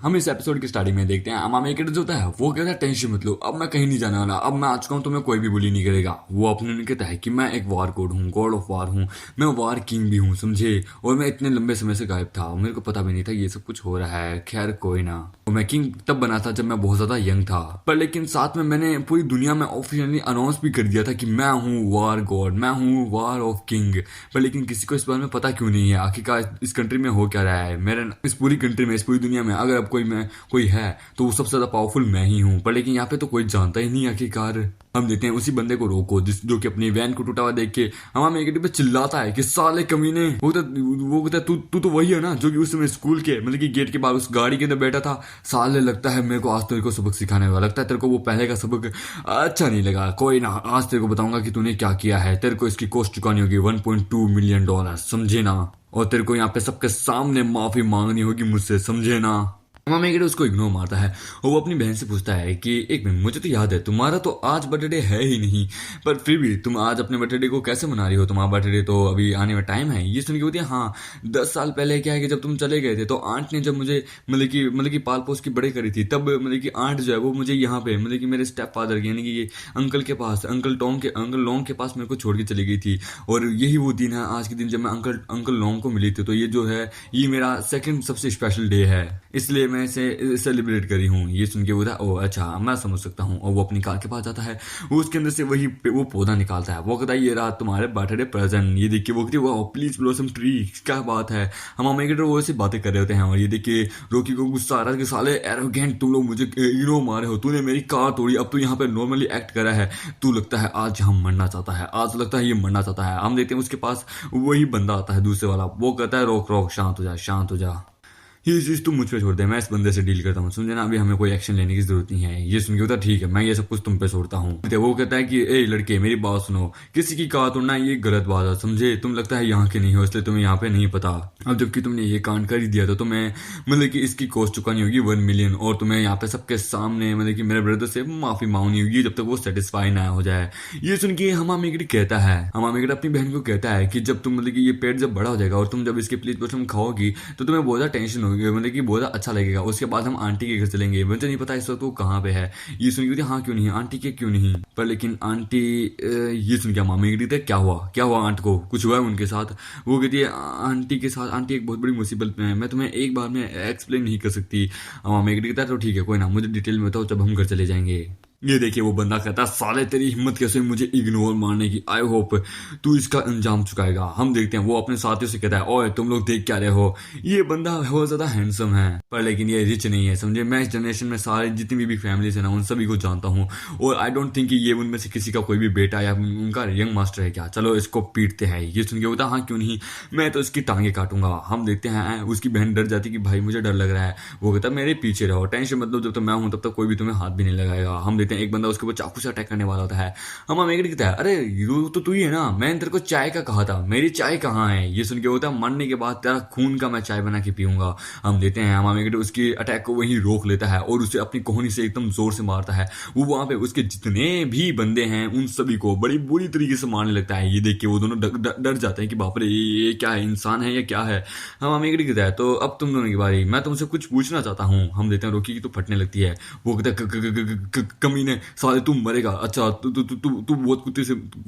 हम इस एपिसोड की स्टार्टिंग में देखते हैं अमामी किड जो होता है वो कहता है टेंशन मत लो, अब मैं कहीं नहीं जाने वाला, अब मैं आ चुका हूँ, तुम्हें कोई भी बुली नहीं करेगा। वो अपने ने कहता है कि मैं एक वार कोड हूँ, गॉड ऑफ वार हूँ, मैं वार किंग भी हूँ, समझे। और मैं इतने लंबे समय से गायब था, मेरे को पता भी नहीं था ये सब कुछ हो रहा है। खैर कोई ना, मैं किंग तब बना था जब मैं बहुत ज्यादा यंग था, पर लेकिन साथ में मैंने पूरी दुनिया में ऑफिशियली अनाउंस भी कर दिया था कि मैं हूँ वार गॉड, मैं हूँ वार ऑफ किंग। पर लेकिन किसी को इस बारे में पता क्यों नहीं है आखिरकार इस कंट्री में हो क्या रहा है। मेरे इस पूरी कंट्री में, इस पूरी दुनिया में अगर अब कोई है तो वो सबसे ज्यादा पावरफुल मैं ही हूँ। पर लेकिन यहाँ पे तो कोई जानता ही नहीं आखिरकार। हम देखते हैं उसी बंदे को रोको जो कि अपनी वैन को टूटा हुआ देख के हमारे मेकेटिव पे चिल्लाता है कि साले कमीने। वो कहता है तू तो वही है ना जो कि उस समय स्कूल के मतलब कि गेट के बाहर उस गाड़ी के अंदर बैठा था। साले लगता है मेरे को आज तेरे को सबक सिखाने वाला, लगता है तेरे को वो पहले का सबक अच्छा नहीं लगा। कोई ना, आज तेरे को बताऊंगा कि तूने क्या किया है। तेरे को इसकी कॉस्ट चुकानी होगी $1.2 मिलियन, समझे ना। और तेरे को यहाँ पे सबके सामने माफी मांगनी होगी मुझसे, समझे ना। मामा मेकेट उसको इग्नोर मारता है और वो अपनी बहन से पूछता है कि एक मिनट, मुझे तो याद है तुम्हारा तो आज बर्थडे है ही नहीं, पर फिर भी तुम आज अपने बर्थडे को कैसे मना रही हो? तुम्हारा बर्थडे तो अभी आने में टाइम है। ये सुन के बोलती है हाँ 10 साल पहले क्या है कि जब तुम चले गए थे तो आंट ने जब मुझे मतलब कि पाल पोस की बड़े करी थी, तब मतलब कि आंट जो है वो मुझे यहाँ पे मतलब कि मेरे स्टेप फादर के यानी कि ये अंकल के पास, अंकल लॉन्ग के पास मेरे को छोड़ के चली गई थी। और यही वो दिन है आज के दिन जब मैं अंकल लॉन्ग को मिली थी। तो ये जो है ये मेरा सेकंड सबसे स्पेशल डे है, इसलिए मैं इसे सेलिब्रेट करी हूँ। ये सुन के बोला ओ अच्छा मैं समझ सकता हूँ। और वो अपनी कार के पास जाता है, वो उसके अंदर से वो पौधा निकालता है। वो कहता है ये रहा तुम्हारे बर्थडे प्रेजेंट। ये देखिए वो कहती है वाह प्लीज ब्लॉसम ट्री, क्या बात है। हम मेकेटर वो ऐसे बातें कर रहे होते हैं और ये देखिए रोकी को गुस्सा आ रहा है कि साले एरोगेंट तुम लोग मुझे इग्नोर मारे हो, तूने मेरी कार तोड़ी, अब तू यहाँ पे नॉर्मली एक्ट करा है, तू लगता है आज हम मरना चाहता है, आज लगता है ये मरना चाहता है। हम देखते हैं उसके पास वही बंदा आता है दूसरे वाला, वो कहता है रोक रोक शांत हो जा शांत हो जा, ये चीज तुम मुझ पे छोड़ दे, मैं इस बंदे से डील करता हूँ, समझे ना। अभी हमें कोई एक्शन लेने की जरूरत नहीं है। ये सुन के होता ठीक है मैं ये सब कुछ तुम पे छोड़ता हूँ। वो कहता है कि ए लड़के मेरी बात सुनो, किसी की कार तोड़ना ये गलत बात है, समझे। तुम लगता है यहाँ के नहीं हो इसलिए तुम्हें यहाँ पे नहीं पता। अब जबकि तुमने ये कांड कर ही दिया तो तुम्हें मतलब कि इसकी कॉस्ट चुकानी होगी 1 मिलियन, और तुम्हें यहाँ पे सबके सामने मतलब कि मेरे ब्रदर से माफी मांगनी होगी जब तक वो सेटिस्फाई ना हो जाए। ये सुन के हमा मेकेट कहता है, हमा मेकेट अपनी बहन को कहता है कि जब तुम मतलब कि ये पेट जब बड़ा हो जाएगा और तुम जब इसके प्लीज पोषण खाओगी तो तुम्हें बहुत ज्यादा टेंशन होगी, मतलब कि बहुत अच्छा लगेगा। उसके बाद हम आंटी के घर चलेंगे, मुझे नहीं पता इस वक्त वो कहाँ पे है। ये सुन के हाँ क्यों नहीं, आंटी के क्यों नहीं। पर लेकिन आंटी ये सुन के मामी कहती है क्या हुआ आंट को, कुछ हुआ है उनके साथ। वो कहती है आंटी के साथ, आंटी एक बहुत बड़ी मुसीबत में है, मैं तुम्हें एक बार में एक्सप्लेन नहीं कर सकती। मामी कहता है तो ठीक है कोई ना, मुझे डिटेल में बताओ जब हम घर चले जाएंगे। ये देखिए वो बंदा कहता है साले तेरी हिम्मत कैसे मुझे इग्नोर मारने की, आई होप तू इसका अंजाम चुकाएगा। हम देखते हैं वो अपने साथियों से कहता है ओए तुम लोग देख क्या रहे हो, ये बंदा बहुत ज्यादा हैंडसम है पर लेकिन ये रिच नहीं है, समझे। मैं इस जनरेशन में सारे जितनी भी फैमिलीज है ना उन सभी को जानता हूँ, और आई डोंट थिंक कि ये उनमें से किसी का कोई भी बेटा या उनका यंग मास्टर है क्या, चलो इसको पीटते हैं। ये सुन के होता हाँ क्यों नहीं, मैं तो इसकी टांगे काटूंगा। हम देखते हैं उसकी बहन डर जाती कि भाई मुझे डर लग रहा है। वो कहता है मेरे पीछे रहो, टेंशन मतलब जब तक मैं हूं तब तक कोई भी तुम्हें हाथ भी नहीं लगाएगा। हम देखते हैं एक बंदा उसके ऊपर चाकू से अटैक करने वाला होता है। हम मेकेट कहता है अरे ये तो तू ही है ना, मैंने तेरे को चाय का कहा था, मेरी चाय कहाँ है। ये सुन के होता है मरने के बाद तेरा खून का मैं चाय बना के पीऊंगा। हम देते हैं हम मेकेट उसकी अटैक को वहीं रोक लेता है और उसे अपनी कोहनी से एकदम जोर से मारता है। वो वहां पे उसके जितने भी बंदे हैं उन सभी को बड़ी बुरी तरीके से मारने लगता है। ये देख के वो दोनों डर जाते हैं कि बाप रे ये क्या है, इंसान है या क्या है। हम मेकेट कहता है तो अब तुम दोनों की बारी, मैं तुमसे कुछ पूछना चाहता हूँ। हम देते हैं रोकी की तो फटने लगती है। वो कहता है कमीने साले तुम मरेगा, अच्छा तू बहुत कुत्ते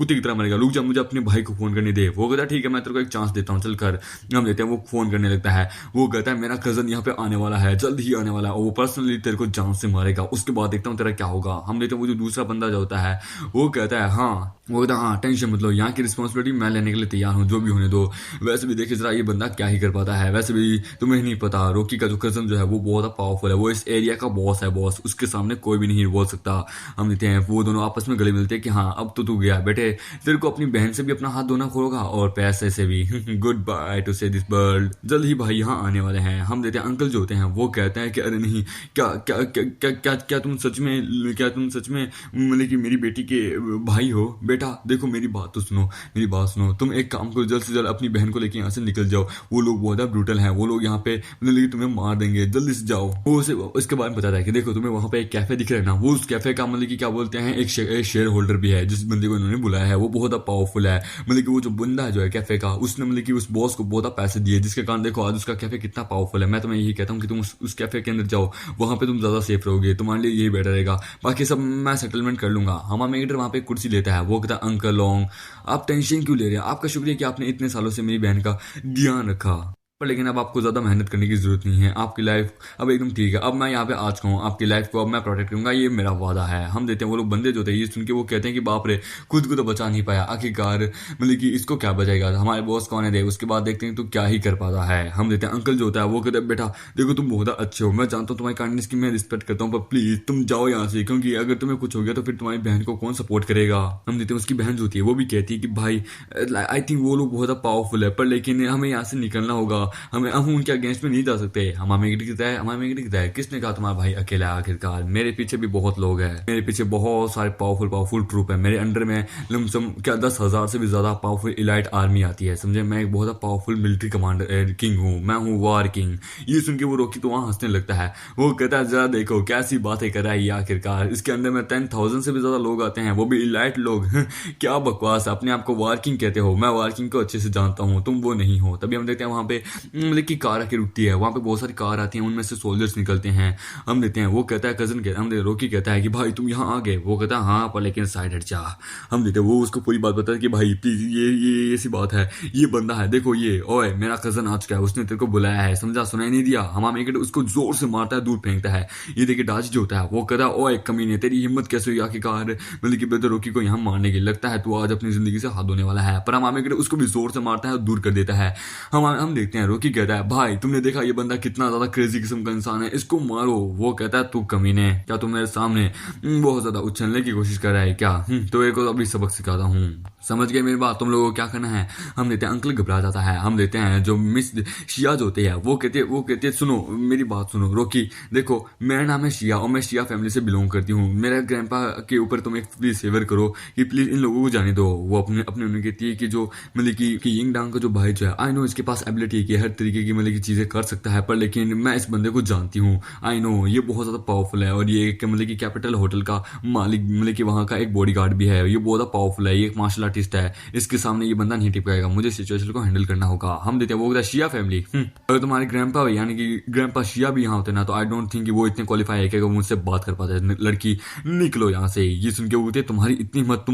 की तरह मरेगा, रुक जा मुझे अपने भाई को फोन करने दे। वो कहता है ठीक है मैं तेरे को एक चांस देता हूँ चल कर। हम देते हैं वो फोन करने लगता है। वो कहता है मेरा कजन यहाँ पे आने वाला है, जल्द ही आने वाला है, और वो पर्सनली तेरे को जान से मारेगा, उसके बाद देखता हूँ तेरा क्या होगा। हम देते हैं वो जो दूसरा बंदा जो होता है वो कहता है हाँ, वो कहता है हाँ टेंशन मत लो, यहाँ की रिस्पॉन्सिबिलिटी मैं लेने के लिए तैयार हूँ, जो भी होने दो। वैसे भी देखिए जरा ये बंदा क्या ही कर पाता है, वैसे भी तुम्हें नहीं पता रोकी का जो कजन जो है वो बहुत पावरफुल है, वो इस एरिया का बॉस है, बॉस, उसके सामने कोई भी नहीं बोल सकता। हम देते हैं वो दोनों आपस में गले मिलते हैं कि हाँ अब तो तू गया बेटे, तेरे को अपनी बहन से भी अपना हाथ धोना होगा और पैसे से भी। गुड बाय टू से दिस वर्ल्ड, जल्द ही भाई यहाँ आने वाले हैं। हम देते हैं अंकल जो होते हैं वो कहते हैं कि अरे नहीं क्या क्या क्या क्या क्या, क्या तुम सच में मतलब कि मेरी बेटी के भाई हो? बेटे बेटा देखो मेरी बात तो सुनो, मेरी बात सुनो, तुम एक काम करो, जल्द से जल्द अपनी बहन को लेके यहाँ से निकल जाओ, वो लोग बहुत ब्रूटल हैं, वो लोग यहाँ पे मतलब तुम्हें मार देंगे, जल्दी से जाओ। वो उसे उसके बारे में बताता है कि देखो तुम्हें वहां पे एक कैफे दिख रहा है ना, वो उस कैफे का मतलब कि क्या बोलते हैं एक शेयर होल्डर भी है, जिस बंदे को इन्होंने बुलाया है वो बहुत पावरफुल है, मतलब कि वो जो बंदा है जो है कैफे का, उसने मतलब कि उस बॉस को बहुत पैसे दिए, जिसके कारण देखो आज उसका कैफे कितना पावरफुल है। मैं तुम्हें यही कहता हूँ कि तुम उस कैफे के अंदर जाओ, वहां पे तुम ज्यादा सेफ रहोगे, तुम्हारे लिए यही बेटर रहेगा, बाकी सब मैं सेटलमेंट कर लूंगा। हमारा मेगेटर वहां पे कुर्सी लेता है, वो कहता है अंकल लॉन्ग आप टेंशन क्यों ले रहे हैं, आपका शुक्रिया कि आपने इतने सालों से मेरी बहन का ध्यान रखा, पर लेकिन अब आपको ज्यादा मेहनत करने की जरूरत नहीं है, आपकी लाइफ अब एकदम ठीक है, अब मैं यहाँ पे आ चुका हूँ, आपकी लाइफ को अब मैं प्रोटेक्ट करूंगा, ये मेरा वादा है। हम देते हैं वो लोग बंदे जो थे, ये सुन के वो कहते हैं कि बाप रे खुद को तो बचा नहीं पाया, आखिरकार मतलब कि इसको क्या बचाएगा, हमारे बॉस कौन है, दे उसके बाद देखते हैं तो क्या ही कर पाता है। हम देते हैं अंकल जो होता है, वो कहते हैं बेटा देखो तुम बहुत अच्छे हो, मैं जानता हूँ तुम्हारी काइंडनेस की मैं रिस्पेक्ट करता हूँ, पर प्लीज तुम जाओ यहाँ से, क्योंकि अगर तुम्हें कुछ हो गया तो फिर तुम्हारी बहन को कौन सपोर्ट करेगा। हम देते हैं उसकी बहन जो होती है वो भी कहती है कि भाई आई थिंक वो लोग बहुत पावरफुल है, पर लेकिन हमें यहाँ से निकलना होगा, हम उनके अगेंस्ट में नहीं जा सकते। हमारा मेगेटर है किसने कहा तुम्हारा भाई अकेला है, आखिरकार मेरे पीछे भी बहुत लोग हैं, मेरे पीछे बहुत सारे पावरफुल ट्रूप है, मेरे अंडर में लमसम क्या 10,000 से भी ज्यादा पावरफुल इलाइट आर्मी आती है, समझे, मैं एक बहुत पावरफुल मिलिट्री कमांडर किंग हूँ, मैं हूँ वार किंग। ये सुन के वो रॉकी तो वहां हंसने लगता है, वो कहता है जरा देखो कैसी बातें कर रहा है ये, आखिरकार इसके अंदर में 10,000 से भी ज्यादा लोग आते हैं, वो भी इलाइट लोग क्या बकवास, अपने आप को वार किंग कहते हो, मैं वार किंग को अच्छे से जानता हूँ, तुम वो नहीं हो। तभी हम देखते हैं वहां पे मतलब की कार आके रुकती है, वहां पे बहुत सारी कार आती हैं, उनमें से सोल्जर्स निकलते हैं। हम देते हैं वो कहता है कजन कहता है, रोकी कहता है कि भाई तुम यहाँ आ गए, वो कहता है हाँ पर लेकिन साइड हट जा। हम देते हैं वो उसको पूरी बात बताता है कि भाई प्लीज ये ऐसी बात है, ये बंदा है देखो ये, ओए मेरा कजन आ चुका है, उसने तेरे को बुलाया है, समझा, सुनाई नहीं दिया। हमारा मेगेट उसको जोर से मारता है, दूर फेंकता है। ये देखिए डाजी जो होता है वो कहता है ओए कमीने तेरी हिम्मत कैसे हुई आखिरकार मतलब कि बेदर रोकी को यहाँ मारने की, लगता है तू आज अपनी जिंदगी से हाथ धोने वाला है। पर हमारा मेगेट उसको भी जोर से मारता है और दूर कर देता है। हम देखते हैं रोकी कहता है भाई तुमने देखा ये बंदा कितना ज्यादा क्रेजी किस्म का इंसान है, इसको मारो। वो कहता है तू कमीने, क्या तुम मेरे सामने बहुत ज्यादा उछलने की कोशिश कर रहा है क्या, तो एक अभी सबक सिखाता हूँ, समझ गए मेरी बात, तुम लोगों को क्या करना है। हम देते हैं अंकल घबरा जाता है। हम देते हैं जो मिस शिया जो होती है वो कहते हैं सुनो मेरी बात सुनो रोकी, देखो मेरा नाम है शिया और मैं शिया फैमिली से बिलोंग करती हूँ, मेरे ग्रैंडपा के ऊपर तुम एक प्लीज फेवर करो कि प्लीज इन लोगों को जाने दो। वो अपने उन्हें कहती है कि जो मतलब कि यिंग डांग का जो भाई जो है, आई नो इसके पास एबिलिटी है कि हर तरीके की मतलब की चीजें कर सकता है, पर लेकिन मैं इस बंदे को जानती हूँ, आई नो ये बहुत ज्यादा पावरफुल है और ये मतलब कि कैपिटल होटल का मालिक मतलब कि वहाँ का एक बॉडीगार्ड भी है, ये बहुत पावरफुल है, ये एक मार्शल आर्टिस्ट है, इसके सामने ये बंदा नहीं टिकाएगा, मुझे सिचुएशन को हैंडल करना होगा। हम देते हैं वो शिया फैमिली, अगर तुम्हारे ग्रैंडपा यानी कि ग्रैंडपा शिया भी यहाँ होते ना तो आई डोंट थिंक कि वो इतने क्वालिफाई है कि मुझसे बात कर पाते हैं, लड़की निकलो यहाँ से। ये सुन के वो कहते तुम्हारी इतनी हिम्मत,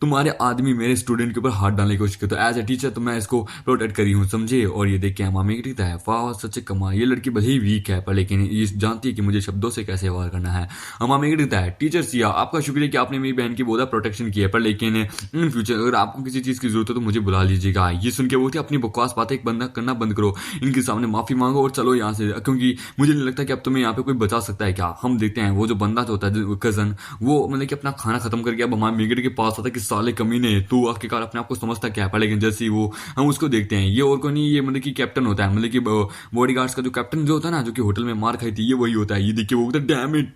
तुम्हारे आदमी मेरे स्टूडेंट के ऊपर हाथ डालने की कोशिश करते, तो एज ए टीचर तो मैं इसको प्रोटेक्ट करी हूँ, समझे। और ये देख के मामी की है वाह सच कमाल, ये लड़की भले ही वीक है पर लेकिन ये जानती है कि मुझे शब्दों से कैसे वार करना है। मामी की है टीचर सिया आपका शुक्रिया कि आपने मेरी बहन की बहुत प्रोटेक्शन की है, पर लेकिन इन फ्यूचर अगर आपको किसी चीज की जरूरत है तो मुझे बुला लीजिएगा। ये सुन के वो थे अपनी बकवास बातें बंद करना बंद करो, इनके सामने माफी मांगो और चलो यहाँ से, क्योंकि मुझे नहीं लगता कि अब तुम्हें यहाँ पे कोई बचा सकता है क्या। हम देखते हैं वो जो बंदा होता है कजन, वो मतलब कि अपना खाना खत्म करके अब हमारे मेगेट के पास आता है कि साले कमीने तू आखिरकार अपने आप को समझता क्या है, लेकिन जैसे ही वो हम उसको देखते हैं, ये और को नहीं, ये मतलब कि कैप्टन होता है, मतलब कि बॉडीगार्ड्स का जो कैप्टन जो होता है ना, जो कि होटल में मार खाई थी, ये वही होता है। ये देखिए वो डैम इट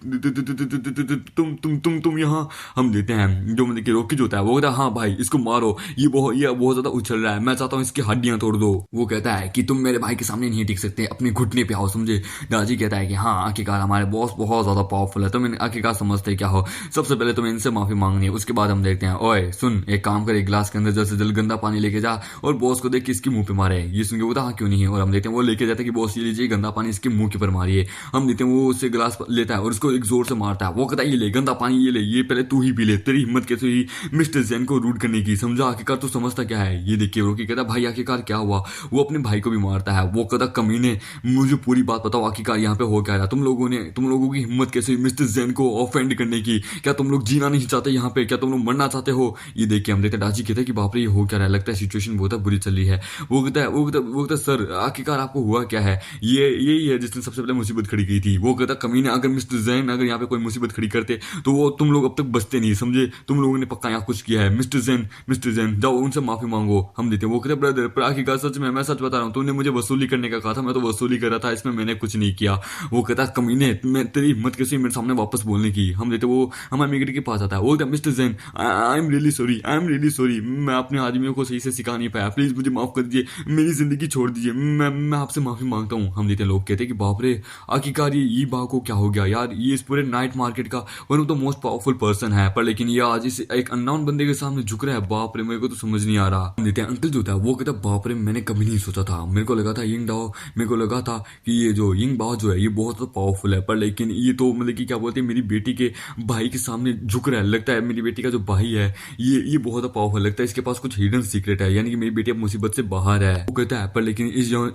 तुम यहाँ। हम देते हैं जो मतलब कि रोकी जो होता है वो कहता है हाँ भाई इसको मारो, ये बहुत ज्यादा उछल रहा है, मैं चाहता हूँ इसकी हड्डियां तोड़ दो। वो कहता है कि तुम मेरे भाई के सामने नहीं टिक सकते, अपने घुटने पे आओ, समझे। दाजी कहता है कि हाँ आखिरकार हमारे बॉस बहुत ज्यादा पावरफुल है, तुम आखिरकार समझते क्या हो, सबसे पहले तुम्हें इनसे माफी मांगनी है। उसके बाद हम देखते हैं ओए सुन एक काम कर, एक गिलास के अंदर जल्द से जल्द गंदा पानी लेके जा और बॉस को देख के इसके मुंह पे मारे। ये सुन के वो हाँ क्यों नहीं है, और हम देखते हैं वो लेके जाता है कि बॉस ये लीजिए गंदा पानी इसके मुंह के ऊपर मारिए। हम देखते हैं वो उससे गिलास लेता है और उसको एक जोर से मारता है। वो कहता है ये ले गंदा पानी, ये ले, ये पहले तू ही पी ले, तेरी हिम्मत कैसे हुई मिस्टर जैन को रूट करने की, समझा। आखिरकार तू समझता क्या है। ये देखिए रोकी कहता भाई आखिरकार क्या हुआ, वो अपने भाई को भी मारता है। वो कहता कमीने मुझे पूरी बात बताओ आखिरकार यहाँ पे हो क्या रहा, तुम लोगों की हिम्मत कैसे हुई मिस्टर जैन को ऑफेंड करने की, क्या तुम लोग जीना नहीं चाहते यहाँ पे, क्या तुम लोग मरना चाहते हो। ये देखिए हम देखते डाची कहते कि बाप रे ये हो क्या रहा है, लगता है सिचुएशन बहुत बुरी चल रही है। वो कहता सर आखिरकार आपको हुआ क्या है, ये यही है जिसने सबसे पहले मुसीबत खड़ी की थी। वो कहता कमीने अगर मिस्टर जैन अगर यहाँ पे कोई मुसीबत खड़ी करते तो वो तुम लोग अब तक बचते नहीं, समझे, तुम लोगों ने पक्का यहाँ कुछ किया है। मिस्टर जैन जाओ उनसे माफी मांगो। हम देते वो कहते ब्रदर पर आखिरकार सच में मैं सच बता रहा हूँ, तुमने मुझे वसूली करने का कहा था, मैं तो वसूली कर रहा था, इसमें मैंने कुछ नहीं किया। वो कहता कमीने मैं तेरी हिम्मत कैसे मेरे सामने वापस बोलने की। हम देते वो हमारे मेगेट के पास आता है। वो कहता mister Jain I am really sorry, I am really sorry, मैं अपने आदमियों को सही से सिखा नहीं पाया, प्लीज मुझे माफ कर दीजिए, मेरी जिंदगी छोड़ दीजिए, मैं आपसे माफी मांगता हूँ। हम देते हैं लोग कहते हैं कि बाप रे, आखिरकार ये बा को क्या हो गया यार, ये इस पूरे नाइट मार्केट का one of the most powerful person है, पर लेकिन ये आज इस एक अननोन बंदे के सामने झुक रहा है। बाप रे, मेरे को तो समझ नहीं आ रहा। हम देते हैं अंकल जो था वो कहता बाप रे, मैंने कभी नहीं सोचा था, मेरे को लगा था यिंग डाओ, मेरे को लगा था कि ये जो यिंग बाओ जो है ये बहुत पावरफुल है, पर लेकिन ये तो मतलब कि क्या बोलते हैं, मेरी बेटी के भाई के सामने झुक रहा है। लगता है मेरी बेटी का जो भाई है ये बहुत पावरफुल, लगता है इसके पास कुछ हिडन सीक्रेट है, यानी कि मेरी बेटी अब मुसीबत से बाहर है। वो कहता है पर लेकिन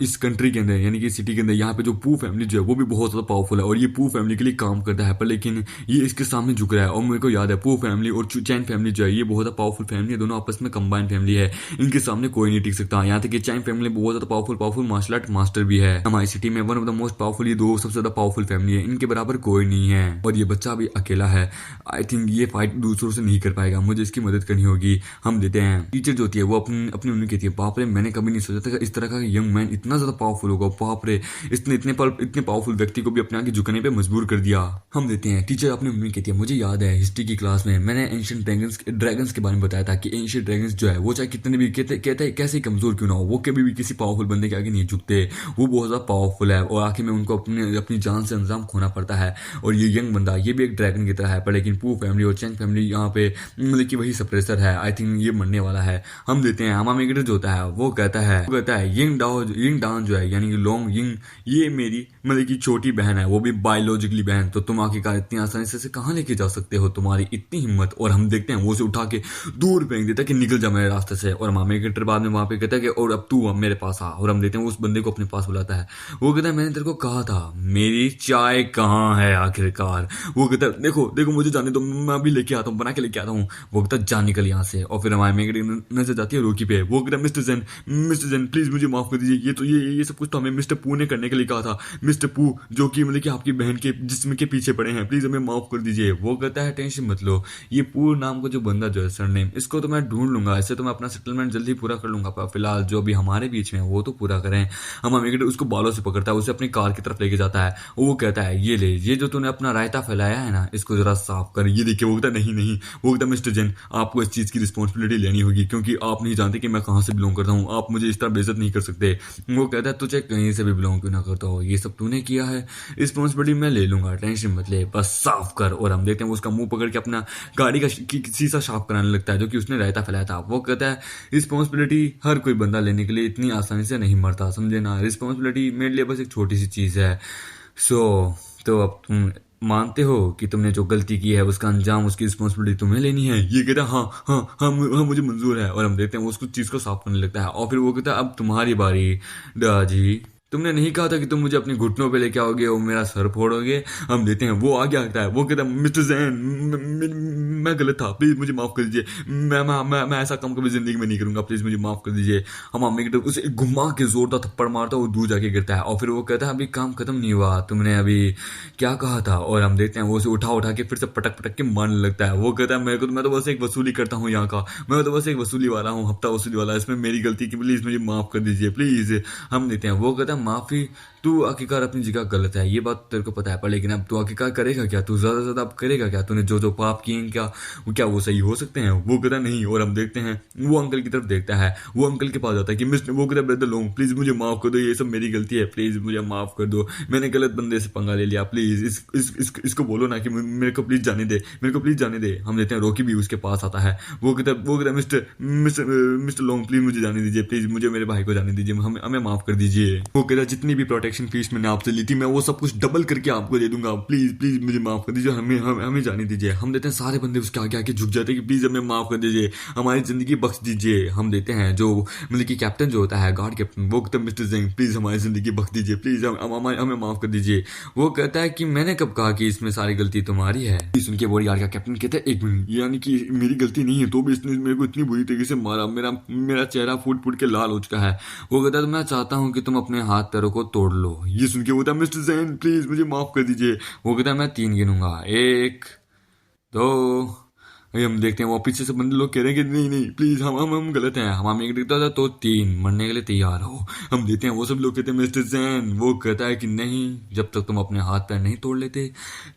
इस कंट्री के अंदर यानी कि सिटी के अंदर यहाँ पे जो पू फैमिली जो है वो भी बहुत ज्यादा पावरफुल है और ये पू फैमिली के लिए काम करता है, पर लेकिन ये इसके सामने झुक रहा है। और मेरे को याद है पू फैमिली और चैन फैमिली जो है ये बहुत ज्यादा पावरफुल फैमिली है, दोनों आपस में कंबाइंड फैमिली है, इनके सामने कोई नहीं टिक सकता। यहाँ तक कि चैन फैमिली बहुत ज्यादा पावरफुल मार्शल आर्ट मास्टर भी है हमारी सिटी में, one of the most powerful, ये दो सबसे ज्यादा पावरफुल फैमिली है, इनके बराबर कोई नहीं है। और ये बच्चा भी अकेला है, आई थिंक ये फाइट दूसरों से नहीं कर पाएगा, मुझे इसकी मदद करनी होगी। हम देते हैं टीचर जो होती है वो अपनी उन्हें कहती है बाप रे, मैंने कभी नहीं सोचा था इस तरह का यंग मैन इतना ज्यादा पावरफुल होगा, बाप रे, इसने इतने पावरफुल व्यक्ति को भी अपने आगे झुकने पे मजबूर कर दिया। हम देते हैं टीचर अपनी मम्मी कहती है मुझे याद है हिस्ट्री की क्लास में मैंने एंशिएंट ड्रैगन्स के बारे में बताया था कि एंशिएंट ड्रैगन्स जो है वो चाहे कितने भी कहते हैं कैसे कमजोर क्यों ना हो, वो कभी भी किसी पावरफुल बंदे के आगे नहीं झुकते, वो बहुत ज्यादा पावरफुल है और आखिर में उनको अपनी जान से अंजाम खोना पड़ता है। और ये यंग बंदा ये भी एक ड्रैगन की तरह है, पर लेकिन पू फैमिली और चैंग फैमिली यहाँ पे मतलब कि वही सप्रेसर है, आई थिंक ये मरने वाला है। हम देते हैं हमारा मेगेटर जो होता है वो कहता है यिंग डान जो है यानी कि लोंग यिंग, ये मेरी मतलब की छोटी बहन है, वो भी बायोलॉजिकली बहन, तो तुम आखिरकार इतनी आसानी से कहाँ लेके जा सकते हो, तुम्हारी इतनी हिम्मत। और हम देखते हैं वो उसे उठा के दूर फेंक देता है कि निकल जा मेरे रास्ते से। और मामे के बाद में वहां पे कहता है कि और अब तू मेरे पास आ, और हम देखते हैं उस बंदे को अपने पास बुलाता है। वो कहता है मैंने तेरे को कहा था मेरी चाय कहाँ है आखिरकार। वो कहता है देखो मुझे जाने दो, मैं अभी लेके आता हूँ, बना के लेके आता हूँ। वो कहता है जा निकल यहाँ से। और फिर हमारे मेगेट नजर जाती है रोकी पे, वो कहता है मिस्टर जेन प्लीज मुझे माफ कर दीजिए, ये तो ये सब कुछ तो हमें मिस्टर पू ने करने के लिए कहा था, मिस्टर पू जो कि मतलब कि आपकी बहन के जिस्म के पीछे पड़े हैं, प्लीज हमें माफ कर दीजिए। वो कहता है टेंशन मत लो, ये पू नाम का जो बंदा जो है सरनेम, इसको तो मैं ढूंढ लूंगा, इससे तो मैं अपना सेटलमेंट जल्दी पूरा कर लूंगा, पर फिलहाल जो भी हमारे बीच में है वो तो पूरा करें। हम मेगेट उसको बालों से पकड़ता है, उसे अपनी कार की तरफ लेके जाता है। वो कहता है ये ले, ये जो तूने अपना रायता फैलाया है ना इसको जरा साफ कर, ये देखिए। वो कहता नहीं वो कहता मिस्टर जेन आपको इस चीज की रिस्पॉन्सिबिलिटी लेनी होगी, क्योंकि आप नहीं जानते कि मैं कहां से बिलोंग करता हूं, आप मुझे इस तरह बेइज्जत नहीं कर सकते। वो कहता है तुझे कहीं से भी बिलोंग क्यों ना करता हो, ये सब तूने किया है, रिस्पॉन्सिबिलिटी मैं ले लूंगा, टेंशन मत ले, बस साफ कर। और हम देखते हैं वो उसका मुंह पकड़ के अपना गाड़ी का शीशा साफ कराने लगता है जो कि उसने रायता फैलाया था। वो कहता है रिस्पॉन्सिबिलिटी हर कोई बंदा लेने के लिए इतनी आसानी से नहीं मरता, समझे ना, रिस्पॉन्सिबिलिटी मेरे लिए बस एक छोटी सी चीज है। तो अब तुम मानते हो कि तुमने जो गलती की है उसका अंजाम, उसकी रिस्पॉन्सिबिलिटी तुम्हें लेनी है। ये कहता है हाँ मुझे मंजूर है। और हम देखते हैं वो उसको चीज को साफ करने लगता है। और फिर वो कहता है अब तुम्हारी बारी दाजी, तुमने नहीं कहा था कि तुम मुझे अपने घुटनों पे लेके आओगे और मेरा सर फोड़ोगे। हम देते हैं वो आगे आता है, वो कहता है मिस्टर जैन मैं गलत था, प्लीज मुझे माफ कर दीजिए, मैं ऐसा काम कभी जिंदगी में नहीं करूंगा, प्लीज मुझे माफ कर दीजिए। हम मम्मी की उसे घुमा के जोरदार थप्पड़ मारता है, वो दूर जाके गिरता है। और फिर वो कहता है अभी काम खत्म नहीं हुआ, तुमने अभी क्या कहा था। और हम देखते हैं वो उसे उठा के फिर से पटक के मारने लगता है। वो कहता है मैं तो बस एक वसूली करता हूँ यहाँ का, मैं तो बस एक वसूली वाला हूँ, हफ्ता वसूली वाला, इसमें मेरी गलती की, प्लीज मुझे माफ कर दीजिए प्लीज। हम देते हैं वो कहता है माफी, तू आखिरकार अपनी जगह गलत है, ये बात तेरे को पता है, पर लेकिन अब तू आखिरकार करेगा क्या, तू ज्यादा से ज्यादा अब करेगा क्या, तूने जो पाप किए क्या वो सही हो सकते हैं। वो कहता नहीं। और हम देखते हैं वो अंकल की तरफ देखता है, वो अंकल के पास जाता है कि मिस्टर, वो कहता ब्रदर लोग प्लीज मुझे माफ कर दो, ये सब मेरी गलती है, प्लीज मुझे माफ कर दो, मैंने गलत बंदे से पंगा ले लिया, प्लीज इसको बोलो ना कि मेरे को प्लीज जाने दे, मेरे को प्लीज जाने दे। हम देखते हैं रॉकी भी उसके पास आता है, वो कहता मिस्टर लोग प्लीज मुझे जाने दीजिए, प्लीज मुझे मेरे भाई को जाने दीजिए, हमें माफ कर दीजिए। वो कहता जितनी भी प्रोटेक्शन फीस मैंने आपसे ली थी मैं वो सब कुछ डबल करके आपको दे दूंगा, प्लीज मुझे माफ कर दीजिए, हमें जाने दीजिए। हम देते हैं सारे बंदे उसके आगे आके झुक जाते हैं कि प्लीज हमें माफ कर दीजिए, हमारी जिंदगी बख्श दीजिए। हम देते हैं जो मतलब कि कैप्टन जो होता है गार्ड कैप्टन, वो कहता है मिस्टर जेंग प्लीज हमारी जिंदगी बख्श दीजिए, प्लीज हमें माफ कर दीजिए। वो कहता है कि मैंने कब कहा कि इसमें सारी गलती तुम्हारी है। सुन के बॉडी गार्ड का कैप्टन कहता है एक मिनट, यानी कि मेरी गलती नहीं है तो भी इसने मेरे को इतनी बुरी तरीके से मारा, मेरा चेहरा फूट के लाल हो चुका है। वो कहता है मैं चाहता हूँ कि तुम अपने हाथ पैरों को तोड़ लो। ये सुन के बोलता है मिस्टर जेन प्लीज मुझे माफ कर दीजिए। वो कहता है मैं 3 गिनूंगा, 1 2 अभी हम देखते हैं वो पीछे से बंदे लोग कह रहे हैं कि नहीं नहीं प्लीज हम गलत हैं, हम एक दिखता था तो 3 मरने के लिए तैयार हो। हम देखते हैं वो सब लोग कहते हैं मिस्टर जैन, वो कहता है कि नहीं, जब तक तुम अपने हाथ पैर नहीं तोड़ लेते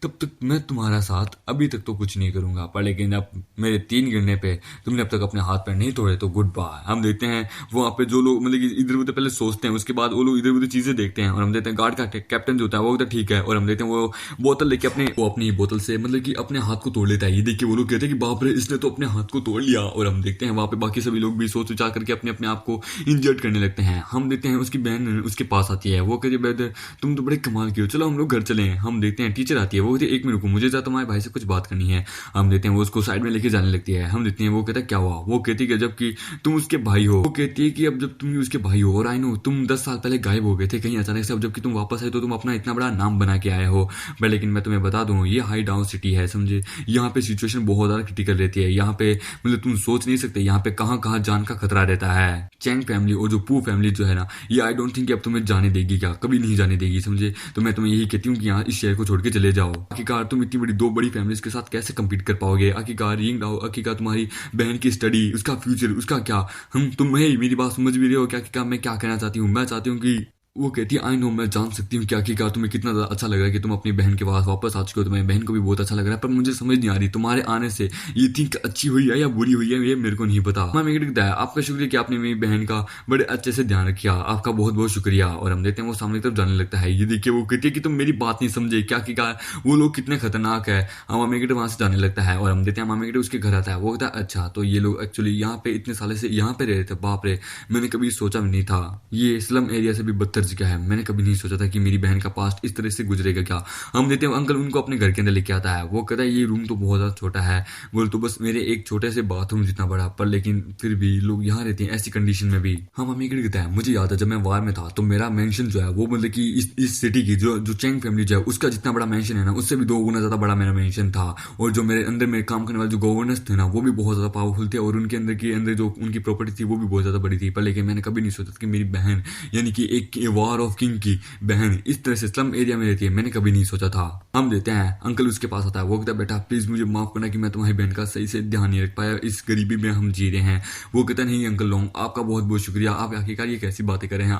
तब तक मैं तुम्हारा साथ अभी तक तो कुछ नहीं करूंगा, पर लेकिन अब मेरे 3 गिरने पे तुमने अब तक अपने हाथ पैर नहीं तोड़े तो गुड बाय। हम देखते हैं वहाँ पे जो लोग मतलब कि इधर उधर पहले सोचते हैं, उसके बाद वो लोग इधर उधर चीजें देखते हैं, और हम देखते हैं गार्ड का कैप्टन जो होता है वो तो ठीक है, और हम देखते हैं वो बोतल लेके अपनी बोतल से मतलब कि अपने हाथ को तोड़ लेता है। ये देख के वो लोग कहते हैं कि बाप रे इसने तो अपने हाथ को तोड़ लिया, और हम देखते हैं वहां पे बाकी सभी लोग भी सोच विचार करके अपने अपने आप को इंजर्ड करने लगते हैं। हम देखते हैं उसकी बहन उसके पास आती है, वो कहती है ब्रदर तुम तो बड़े कमाल की हो, चलो हम लोग घर चले। हम देखते हैं टीचर आती है, वो कहती है 1 मिनट रुको, मुझे तुम्हारे भाई से कुछ बात करनी है। हम देखते हैं वो उसको साइड में लेके जाने लगती है। हम देखते हैं वो कहता है क्या हुआ, वो कहती है जब कि तुम उसके भाई हो, वो कहती है कि अब जब तुम उसके भाई हो और आई नो तुम 10 साल पहले गायब हो गए थे कहीं अचानक से, अब जबकि तुम वापस आए तो तुम अपना इतना बड़ा नाम बना के आए हो, पर लेकिन मैं तुम्हें बता दूं ये हाई डाउन सिटी है समझे, यहाँ पे सिचुएशन बहुत ज्यादा क्रिटिकल रहती है, यहाँ पे मतलब तुम सोच नहीं सकते यहाँ पे कहाँ कहाँ जान का खतरा रहता है। चैंग फैमिली और जो पू फैमिली जो है ना, ये आई डोंट थिंक अब तुम्हें जाने देगी, क्या कभी नहीं जाने देगी समझे। तो मैं तुम्हें यही कहती हूँ कि यहाँ इस शहर को छोड़ के चले जाओ। आखिरकार तुम इतनी बड़ी 2 बड़ी फैमिलीज के साथ कैसे कम्पीट कर पाओगे, आखिरकार यिंग डाओ, आखिरकार तुम्हारी बहन की स्टडी, उसका फ्यूचर, उसका क्या, हम तुम्हें मेरी बात समझ भी रहे हो क्या, आखिरकार मैं क्या कहना चाहती हूँ। मैं चाहती हूँ कि वो कहती है आई नो मैं जान सकती हूँ कि आखिरकार तुम्हें कितना ज़्यादा अच्छा लग रहा है कि तुम अपनी बहन के पास वापस आ चुके हो, तुम्हारी बहन को भी बहुत अच्छा लग रहा है, पर मुझे समझ नहीं आ रही तुम्हारे आने से ये थिंक अच्छी हुई है या बुरी हुई है, ये मेरे को नहीं पता। मैं दिखता है आपका शुक्रिया कि आपने मेरी बहन का बड़े अच्छे से ध्यान रखा, आपका बहुत बहुत शुक्रिया। और हम देखते हैं वो सामने की तरफ जाने लगता है। ये देखिए वो कहती है कि तुम मेरी बात नहीं समझे, क्या आखिरकार वो लोग कितने खतरनाक है। हम मामी वहां से जाने लगता है और हम देखते हैं मामी उसके घर आता है। वो कहता है अच्छा तो ये लोग एक्चुअली यहाँ पे इतने सालों से यहाँ पे रह रहे थे, बाप रे मैंने कभी सोचा भी नहीं था, ये स्लम एरिया से भी बदतर जगह है, मैंने कभी नहीं सोचा था कि मेरी बहन का पास्ट इस तरह से गुजरेगा। क्या हम देखते हैं अंकल उनको अपने घर के अंदर लेके आता है। वो कहता है ये रूम तो बहुत ज्यादा छोटा है, बोल तो बस मेरे एक छोटे से बाथरूम जितना बड़ा, पर लेकिन फिर भी लोग यहाँ रहते हैं ऐसी कंडीशन में भी। हम मम्मी कहता है मुझे याद है जब मैं वार में था तो मेरा मेंशन जो है वो मतलब कि इस सिटी की जो चैंग फैमिली जो है उसका जितना बड़ा मेंशन है ना उससे भी 2 गुना ज्यादा बड़ा मेरा मेंशन था। और जो मेरे अंदर मेरे काम करने वाले जो गवर्नर्स थे ना वो भी बहुत ज्यादा पावरफुल थे, और उनके अंदर जो उनकी प्रॉपर्टी थी वो भी बहुत ज्यादा बड़ी थी। पर लेकिन मैंने कभी नहीं सोचा कि मेरी बहन यानी कि एक वार ऑफ किंग की बहन इस तरह से स्लम एरिया में रहती है, मैंने कभी नहीं सोचा था। हम देते हैं अंकल उसके पास आता है। वो कहता है बेटा प्लीज मुझे माफ करना कि मैं तुम्हारी बहन का सही से ध्यान नहीं रख पाया, इस गरीबी में हम जी रहे हैं। वो कहता नहीं अंकल लोंग आपका बहुत बहुत शुक्रिया, आप आखिरकार ये कैसी बातें कर रहे हैं,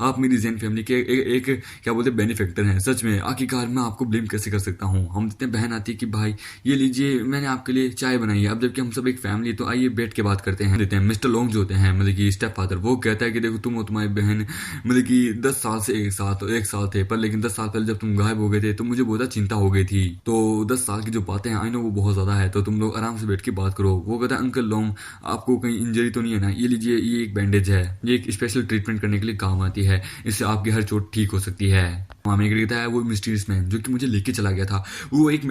आप मेरी जैन फैमिली के एक क्या बोलते बेनिफैक्टर हैं सच में, आखिरकार मैं आपको ब्लेम कैसे कर सकता हूँ। हम देखते हैं बहन आती है कि भाई ये लीजिए मैंने आपके लिए चाय बनाई है, अब जबकि हम सब एक फैमिली तो आइए बैठ के बात करते हैं। देते हैं मिस्टर लोंग जो होते हैं मतलब कि स्टेप फादर, वो कहता है कि देखो तुम और तुम्हारी बहन मतलब कि 10 साल से एक साल थे, पर लेकिन 10 साल पहले जब तुम गायब हो गए थे तो मुझे बहुत ज्यादा चिंता हो गई थी। तो 10 साल की जो बातें हैं आई नो वो बहुत ज्यादा है, तो तुम लोग आराम से बैठ के बात करो। वो कहता है अंकल लोंग आपको कहीं इंजरी तो नहीं है ना, ये लीजिए ये एक बैंडेज है, ये एक स्पेशल ट्रीटमेंट करने के लिए काम आती है, इससे आपकी हर चोट ठीक हो सकती है। मामी कहता है वो मिस्टीरियस मैन जो कि मुझे लेके चला गया था वो एक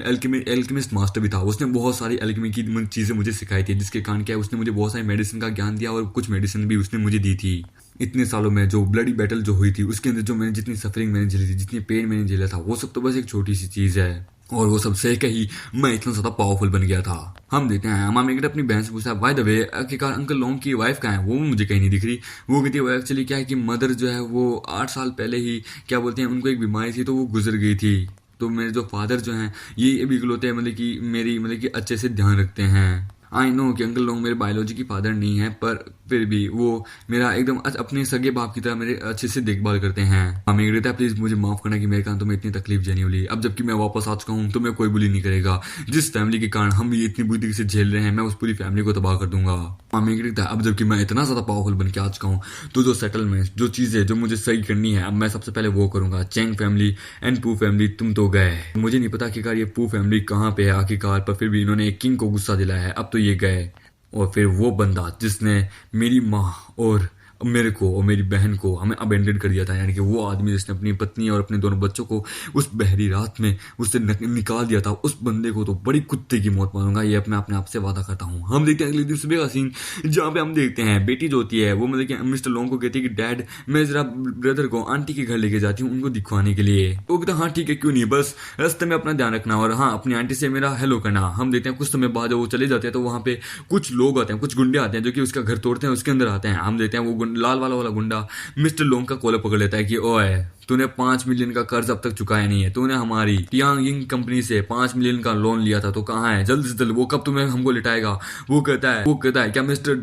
एल्केमिस्ट मास्टर भी था, उसने बहुत सारी एल्केमी की चीजें मुझे सिखाई थी, जिसके कारण क्या है उसने मुझे बहुत सारी मेडिसिन का ज्ञान दिया और कुछ मेडिसिन भी उसने मुझे दी थी। इतने सालों में जो ब्लडी बैटल जो हुई थी उसके अंदर जो मैंने जितनी सफरिंग मैंने झेली थी, जितनी पेन मैंने झेला था, वो सब तो बस एक छोटी सी चीज है, और वो सब सह के ही मैं इतना ज्यादा पावरफुल बन गया था। हम देखते हैं मामी अपनी बहन से पूछता है बाय द वे आखिरकार अंकल लोंग की वाइफ कहाँ है, वो मुझे कहीं नहीं दिख रही। वो कहती है एक्चुअली क्या है कि मदर जो है वो 8 साल पहले ही क्या बोलते हैं उनको एक बीमारी थी तो वो गुजर गई थी। तो मेरे जो फादर जो हैं ये भी इकलौते हैं मतलब कि मेरी मतलब कि अच्छे से ध्यान रखते हैं। आई नो कि अंकल लोग मेरे बायोलॉजी की फादर नहीं है, पर फिर भी वो मेरा एकदम अपने सगे बाप की तरह मेरे अच्छे से देखभाल करते हैं। हमें कहता है प्लीज मुझे माफ करना कि मेरे कारण तुम्हें इतनी तकलीफ झेलनी होगी, अब जबकि मैं वापस आ चुका हूँ तो मैं कोई बुली नहीं करेगा, जिस फैमिली के कारण हम ये इतनी बुरी से झेल रहे हैं मैं उस पूरी फैमिली को तबाह कर दूंगा। हमें कहता है अब जबकि मैं इतना ज्यादा पावरफुल बन के आ चुका हूँ तो जो सेटलमेंट जो चीजें जो मुझे सही करनी है अब मैं सबसे पहले वो करूंगा। चैंग फैमिली एंड पू फैमिली तुम तो गए, मुझे नहीं पता आखिरकार ये पू फैमिली कहाँ पे है आखिरकार, पर फिर भी इन्होंने एक किंग को गुस्सा दिलाया है, अब तो ये गए। और फिर वो बंदा जिसने मेरी माँ और मेरे को और मेरी बहन को हमें अबेंडन कर दिया था, यानी कि वो आदमी जिसने अपनी पत्नी और अपने दोनों बच्चों को उस बहरी रात में उससे निकाल दिया था, उस बंदे को तो बड़ी कुत्ते की मौत मारूंगा, ये मैं अपने आप से वादा करता हूँ। हम देखते हैं अगले दिन सुबह का सीन जहाँ पे हम देखते हैं बेटी जो होती है वो मतलब कि मिस्टर लोंग को कहती है कि डैड मैं जरा ब्रदर को आंटी के घर लेके जाती हूँ उनको दिखवाने के लिए। वो कहता हाँ ठीक है क्यों नहीं, बस रास्ते में अपना ध्यान रखना और हाँ अपनी आंटी से मेरा हेलो करना। हम देखते हैं कुछ समय बाद वो चले जाते हैं तो वहाँ पे कुछ लोग आते हैं, कुछ गुंडे आते हैं जो कि उसका घर तोड़ते हैं, उसके अंदर आते हैं। हम देखते हैं वो लाल वाला गुंडा मिस्टर लोंग का कॉलर पकड़ लेता है कि ओए तूने 5 मिलियन का कर्ज अब तक चुकाया नहीं है, तूने हमारी टियांग कंपनी से 5 मिलियन का लोन लिया था, तो कहाँ है? जल्द से जल्द वो कब तुम्हें हमको लिटाएगा? वो कहता है क्या मिस्टर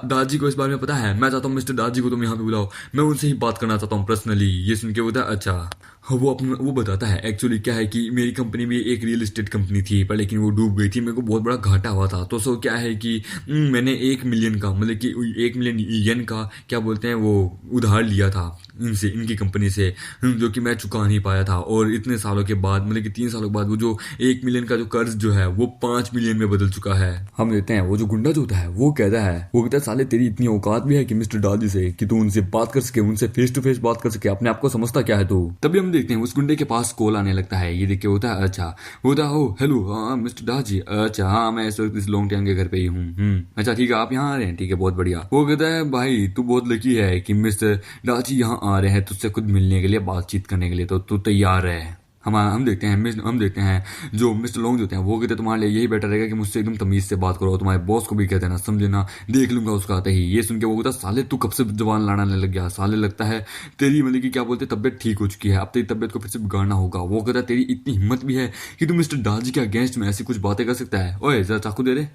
दाजी को इस बारे में पता है? मैं चाहता हूँ मिस्टर दाजी को तुम यहाँ पे बुलाओ, मैं उनसे ही बात करना चाहता हूँ पर्सनली। ये सुन के बोलता है अच्छा। वो बताता है एक्चुअली क्या है कि मेरी कंपनी में एक रियल एस्टेट कंपनी थी, पर लेकिन वो डूब गई थी, मेरे को बहुत बड़ा घाटा हुआ था। तो सो क्या है कि मैंने 1 मिलियन का, मतलब कि 1 मिलियन येन का क्या बोलते हैं वो उधार लिया था इनसे, इनकी कंपनी से, जो कि मैं चुका नहीं पाया था। और इतने सालों के बाद, मतलब कि 3 सालों के बाद, वो जो 1 मिलियन का जो कर्ज जो है वो 5 मिलियन में बदल चुका है। हम देते हैं वो जो गुंडा जो होता है वो कहता है साले तेरी इतनी औकात भी है कि मिस्टर दादी से कि तू उनसे बात कर सके, उनसे फेस टू फेस बात कर सके, अपने आप को समझता क्या है तू? तभी हम देखते हैं उस गुंडे के पास कॉल आने लगता है। ये देख के होता है अच्छा, होता है ओ हेलो हाँ मिस्टर दाजी, अच्छा हाँ मैं इस वक्त इस लॉन्ग टाइम के घर पे ही हूँ। अच्छा ठीक है, आप यहाँ आ रहे हैं, ठीक है बहुत बढ़िया। वो कहता है भाई तू बहुत लकी है कि मिस्टर दाजी यहाँ आ रहे हैं तुझसे खुद मिलने के लिए, बातचीत करने के लिए, तो तू तैयार है। हम देखते हैं जो मिस्टर लॉन्ग होते हैं वो कहते हैं तुम्हारे लिए यही बेटर रहेगा कि मुझसे एकदम तमीज से बात करो, तुम्हारे बॉस को भी कहते हैं ना, समझे ना, देख लूंगा उसका आते ही। ये सुन के वो कहता साले तू कब से जबान लड़ाने लग गया, साले लगता है तेरी मतलब कि क्या बोलते तबियत ठीक हो चुकी है, अब तेरी तबियत को फिर से बिगाड़ना होगा। वो कहता तेरी इतनी हिम्मत भी है कि तू मिस्टर दाजी के अगेंस्ट में ऐसी कुछ बातें कर सकता है? ओए जरा चाकू दे रहे।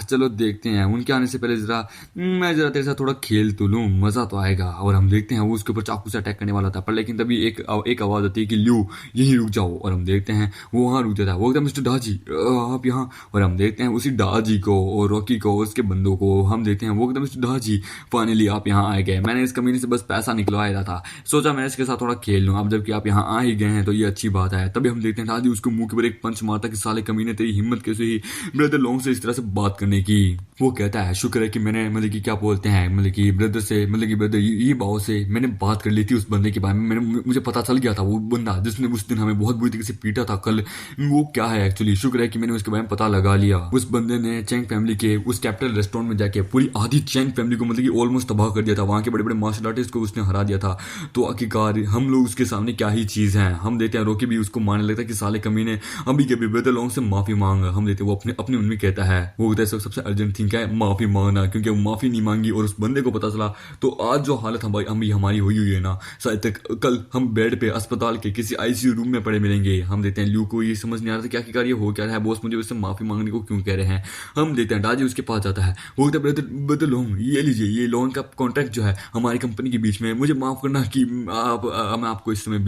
चलो देखते हैं, उनके आने से पहले मैं जरा तेरे साथ थोड़ा खेल तो लूं, मजा तो आएगा। और हम देखते हैं वो उसके ऊपर चाकू से अटैक करने वाला था, पर लेकिन तभी एक आवाज आती है कि ल्यू यहीं रुक जाओ। और हम देखते हैं वो वहां रुक जाता है। वो कहता है मिस्टर दाजी आप यहाँ। और हम देखते हैं उसी दाजी को और रॉकी को और उसके बंदों को हम देखते हैं। वो कहता है मिस्टर दाजी फाइनली आप यहाँ आ गए, मैंने इस कमीने से बस पैसा निकलवाया था, सोचा मैं इसके साथ थोड़ा खेल लूं, अब जबकि आप यहाँ आ ही गए हैं तो ये अच्छी बात है। तभी हम देखते हैं दादी उसको मुंह के ऊपर एक पंच मारता कि साले कमीने तेरी हिम्मत कैसे ही ब्रदर लॉन्ग से इस तरह से बात करने की। वो कहता है शुक्र है कि मैंने मतलब कि क्या बोलते हैं मतलब कि ब्रदर से, मतलब कि ब्रदर ये बाव से मैंने बात कर ली थी उस बंदे के बारे में, मुझे पता चल गया था वो बंदा जिसने उस दिन हमें बहुत बुरी तरीके से पीटा था कल, वो क्या है एक्चुअली। शुक्र है कि मैंने उसके बारे में पता लगा लिया। उस बंदे ने चैंग फैमिली के उस कैपिटल रेस्टोरेंट में जाके पूरी आधी चैंग फैमिली को मतलब कि ऑलमोस्ट तबाह कर दिया था, वहां के बड़े बड़े मार्शल आर्टिस्ट को उसने हरा दिया था। तो आखिरकार हम लोग उसके सामने क्या ही चीज है। हम देते हैं रॉकी भी उसको मारने लगता है कि साले कमीने अभी के ब्रदर लॉन्ग से माफी मांग। हम देते वो अपने मन में कहता है, वो कहता है सबसे अर्जेंट थिंग क्या है, माफी मांगना, क्योंकि वो माफी नहीं मांगी और उस बंदे को पता चला तो आज जो हालत हमारी हुई है ना, शायद तक कल हम बेड पे अस्पताल के किसी आईसीयू रूम में पड़े मिलेंगे। हम देते हैं ल्यू को ये समझ नहीं आ रहा था कि आखिरकार ये हो क्या रहा है, बॉस मुझे उससे माफी मांगने को क्यों कह रहे हैं। हम देते हैं दादी उसके पास जाता है, वो कहता है ब्रदर लॉन्ग ये लीजिए, ये लोन का कॉन्ट्रैक्ट जो है हमारी कंपनी के बीच में, मुझे माफ करना कि मैं आपको इस समय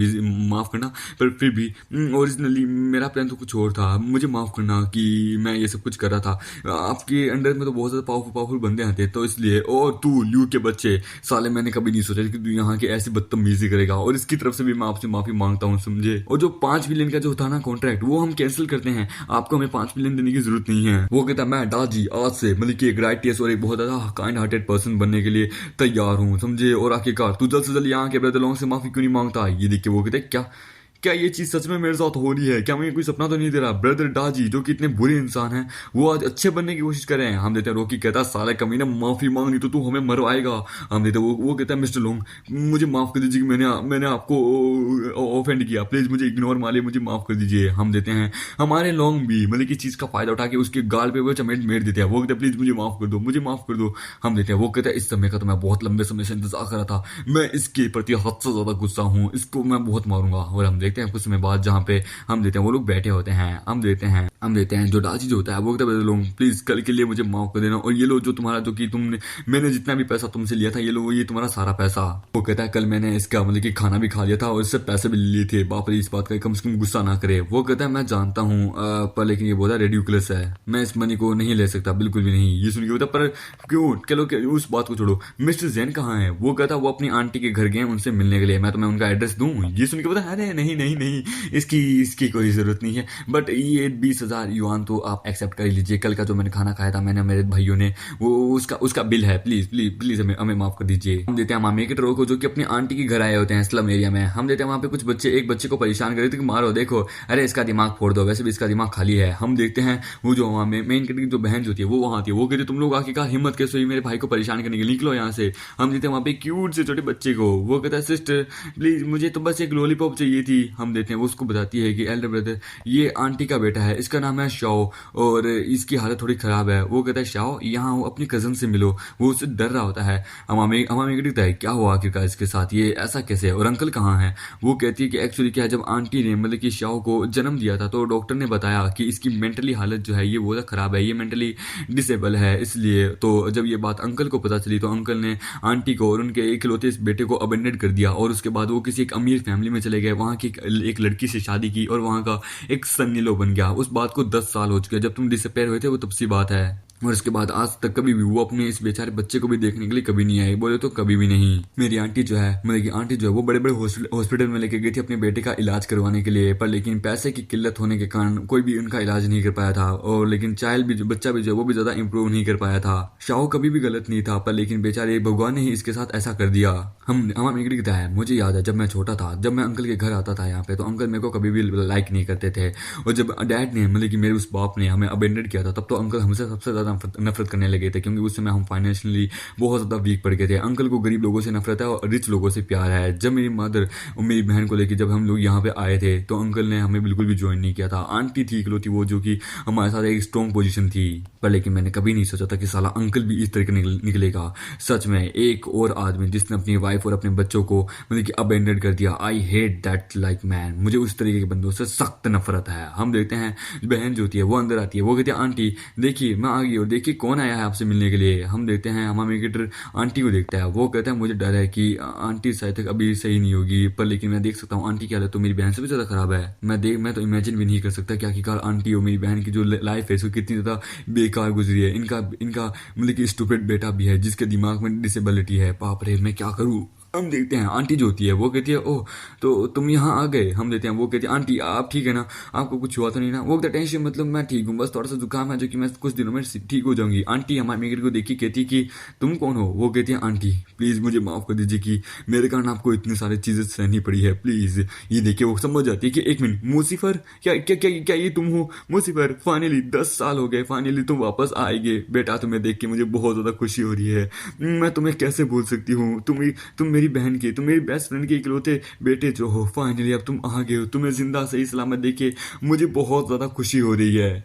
माफ करना, पर फिर भी ओरिजिनली मेरा प्लान तो कुछ और था, मुझे माफ करना कि मैं ये सब कुछ कर रहा था। आपके अंडर में तो बहुत ज्यादा पावरफुल बंदे आते तो इसलिए, और तू ल्यू के बच्चे साले मैंने कभी नहीं सोचा कि तू यहाँ के ऐसी बदतमीजी करेगा, और इसकी तरफ से भी मैं आपसे माफी मांगता हूँ समझे। और जो 5 मिलियन का जो था ना कॉन्ट्रैक्ट वो हम कैंसिल करते हैं, आपको हमें 5 मिलियन देने की जरूरत नहीं है। वो कहता मैं दाजी आज से मतलब कि एक राइटियस और एक बहुत ज्यादा काइंड हार्टेड पर्सन बनने के लिए तैयार हूँ समझे। और आखिरकार तू जल्द से जल्द यहाँ के ब्रदर लॉन्ग से माफी क्यों नहीं मांगता। ये देख के वो कहते क्या ये चीज सच में मेरे साथ हो रही है, क्या मैं कोई सपना तो नहीं दे रहा। ब्रदर दाजी जो कि इतने बुरे इंसान हैं वो आज अच्छे बनने की कोशिश कर रहे हैं। हम देते हैं रॉकी कहता है साले कमीना माफी मांग नहीं तो तू हमें मरवाएगा। हम देते हैं वो कहता है मिस्टर लॉन्ग मुझे माफ कर दीजिए कि मैंने आपको ऑफेंड किया, प्लीज मुझे इग्नोर मारिए, मुझे माफ कर दीजिए। हम देते हैं हमारे लॉन्ग भी मतलब की चीज का फायदा उठा के उसके गाल पे वो चमेट मेर देते हैं। वो कहते हैं प्लीज मुझे माफ कर दो, मुझे माफ कर दो। हम देते हैं वो कहता है इस समय का तो मैं बहुत लंबे समय से इंतजार कर रहा था, मैं इसके प्रति हद से ज्यादा गुस्सा हूँ, इसको मैं बहुत मारूंगा। और हम देखते हैं कुछ समय बाद जहाँ पे हम देते हैं वो लोग बैठे होते हैं। हम देते हैं जो दाजी जो होता है वो कहता है लोग प्लीज कल के लिए मुझे माफ कर देना, और ये लो जो तुम्हारा जो कि मैंने जितना भी पैसा तुमसे लिया था ये लो ये तुम्हारा सारा पैसा। वो कहता है कल मैंने इसका मतलब कि खाना भी खा लिया था और इससे पैसे भी लिए थे, बाप रे इस बात का कम से कम गुस्सा ना करे। वो कहता है मैं जानता हूँ पर लेकिन ये बोला रेडिकुलस है, मैं इस मनी को नहीं ले सकता, बिल्कुल भी नहीं। ये सुन के बोलता पर क्यों, चलो उस बात को छोड़ो, मिस्टर जैन कहाँ है। वो कहता वो अपनी आंटी के घर गए उनसे मिलने के लिए, मैं तुम्हें उनका एड्रेस दूं। ये सुन के बोलता अरे नहीं इसकी कोई जरूरत नहीं है, बट ये 20,000 युआन तो आप एक्सेप्ट कर लीजिए, कल का जो मैंने खाना खाया था मैंने मेरे भाइयों ने वो उसका बिल है, प्लीज हमें माफ कर दीजिए। हम देते हैं मामे के ट्रो को जो कि अपनी आंटी के घर आए होते हैं स्लम एरिया में। हम देते हैं वहां पे कुछ बच्चे एक बच्चे को परेशान कर रहे थे कि मारो देखो, अरे इसका दिमाग फोड़ दो, वैसे भी इसका दिमाग खाली है। हम देखते हैं वो जो वहां मेन कैरेक्टर की जो बहन जो होती है वो वहां आती है, वो कहती है तुम लोग आखिरकार हिम्मत कैसे हुई मेरे भाई को परेशान करने के लिए, निकलो यहाँ से। हम देते हैं वहां पे क्यूट से छोटे बच्चे को, वो कहता है सिस्टर प्लीज मुझे तो बस एक लॉलीपॉप चाहिए थी। हम देते हैं वो उसको बताती है कि एल्डर ब्रदर ये आंटी का बेटा है, इसका इसका नाम है शाओ और इसकी हालत थोड़ी ख़राब है। वो कहता है शाओ यहाँ आओ, अपनी कज़न से मिलो। वो उससे डर रहा होता है। अमामी कहता है क्या हुआ आखिरकार इसके साथ, ये ऐसा कैसे है और अंकल कहाँ है। वो कहती है कि एक्चुअली क्या है, जब आंटी ने मतलब कि शाओ को जन्म दिया था तो डॉक्टर ने बताया कि इसकी मेंटली हालत जो है ये बहुत ख़राब है, ये मेंटली डिसेबल है। इसलिए तो जब ये बात अंकल को पता चली तो अंकल ने आंटी को और उनके इकलौते इस बेटे को अबेंडन कर दिया और उसके बाद वो किसी एक अमीर फैमिली में चले गए, वहाँ की एक लड़की से शादी की और वहाँ का एक सन्नी लो बन गया। उस बात को 10 साल हो चुके हैं, जब तुम डिसअपेयर हुए थे वो तब सी बात है। और इसके बाद आज तक कभी भी वो अपने इस बेचारे बच्चे को भी देखने के लिए कभी नहीं आए, बोले तो कभी भी नहीं। मेरी आंटी जो है मतलब कि आंटी जो है वो बड़े बड़े हॉस्पिटल में लेके गई थी अपने बेटे का इलाज करवाने के लिए, पर लेकिन पैसे की किल्लत होने के कारण कोई भी उनका इलाज नहीं कर पाया था। और लेकिन चाइल्ड भी जो बच्चा भी जो है वो भी ज्यादा इंप्रूव नहीं कर पाया था। शाओ कभी भी गलत नहीं था, पर लेकिन बेचारे भगवान ने ही इसके साथ ऐसा कर दिया। हमारा कहता है मुझे याद है जब मैं छोटा था, जब मैं अंकल के घर आता था यहाँ पे, तो अंकल मेरे को कभी भी लाइक नहीं करते थे। और जब डैड ने मतलब कि मेरे उस बाप ने हमें अबेंडन किया था, तब तो अंकल हमसे सबसे ज्यादा नफरत करने लगे थे, क्योंकि उस समय हम फाइनेंशियली बहुत ज्यादा वीक पड़ गए थे। अंकल को गरीब लोगों से नफरत है और रिच लोगों से प्यार है। जब मेरी मदर और मेरी बहन को लेकर जब हम लोग यहाँ पे आए थे तो अंकल ने हमें बिल्कुल भी ज्वाइन नहीं किया था। आंटी थी इकलौती वो जो कि हमारे साथ एक स्ट्रॉन्ग पोजीशन थी, पर लेकिन मैंने कभी नहीं सोचा था कि साला अंकल भी इस तरीके निकलेगा। सच में एक और आदमी जिसने अपनी वाइफ और अपने बच्चों को मतलब कि अबेंडन कर दिया। I hate that like man. मुझे उस तरीके के बंदों से सख्त नफरत है। हम देखते हैं बहन जो होती है वो अंदर आती है, वो कहती है आंटी देखिए मैं आ गई और देखिए कौन आया है आपसे मिलने के लिए। हम देखते हैं हमारा क्रिकेटर आंटी को देखता है, वो कहता है मुझे डर है कि आंटी शायद तक अभी सही नहीं होगी, पर लेकिन मैं देख सकता हूँ आंटी की हालत तो मेरी बहन से भी ज्यादा खराब है। मैं तो इमेजिन भी नहीं कर सकता कि आखिरकार आंटी और मेरी बहन की जो लाइफ है इसको कितनी ज्यादा बेकार गुजरी है। इनका मतलब कि स्टूपिड बेटा भी है जिसके दिमाग में डिसेबिलिटी है। बाप रे मैं क्या करूँ। हम देखते हैं आंटी जो होती है वो कहती है ओह तो तुम यहाँ आ गए। हम देखते हैं वो कहती है आंटी आप ठीक है ना, आपको कुछ हुआ तो नहीं ना। वो कहता टेंशन मतलब मैं ठीक हूँ, बस थोड़ा सा जुकाम है जो कि मैं कुछ दिनों में ठीक हो जाऊंगी। आंटी हमारे मेगर को देखी कहती कि तुम कौन हो। वो कहती है आंटी प्लीज मुझे माफ कर दीजिए कि मेरे कारण आपको इतनी सारी चीजें सहनी पड़ी है, प्लीज। ये देखिए वो समझ जाती है कि एक मिनट मूसीफर क्या क्या क्या क्या ये तुम हो मूसीफर। फाइनली 10 साल हो गए, फाइनली तुम वापस आएगे। बेटा तुम्हें देख के मुझे बहुत ज्यादा खुशी हो रही है। मैं तुम्हें कैसे भूल सकती हूँ, तुम मेरी बहन के, तुम मेरी बेस्ट फ्रेंड के इकलौते बेटे जो हो। फाइनली अब तुम आ गए हो, तुम्हें जिंदा सही सलामत देखे मुझे बहुत ज्यादा खुशी हो रही है।